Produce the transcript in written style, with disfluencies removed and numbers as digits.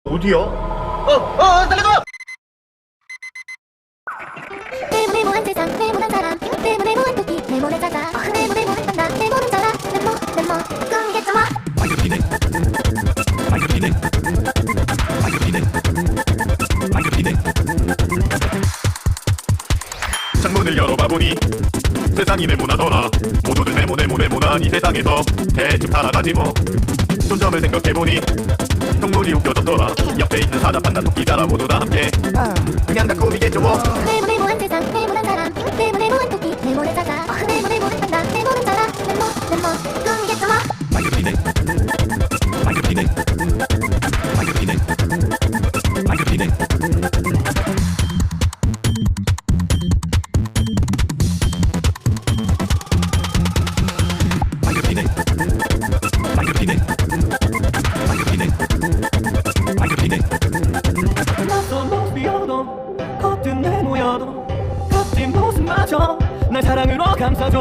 어디야? 살려줘! 네모네모한 세상, 네모난 사람, 네모네모한 토끼, 네모네 찾아. 네모네모한 판다, 네모는 자라. 네모 꿈이겠죠 뭐. 창문을 열어봐보니 세상이 네모나더라. 모두들 네모난 이 세상에서 대충 살아가지 뭐. 손점을 생각해보니 형물이 웃겨졌더라. 옆에 있는 사자 판다 토끼 자라 모두 다 함께 그냥 다 꿈이겠죠 뭐. 네모네모한 세상, 네모난 사람, 네모네모한 토끼, 네모네 찾아. 네모네모한 판다, 네모는 자라. 네모 꿈이겠죠 뭐. 낯선 모습이어도 겉은 네모여도 겉은 모습마저 날 사랑으로 감싸줘.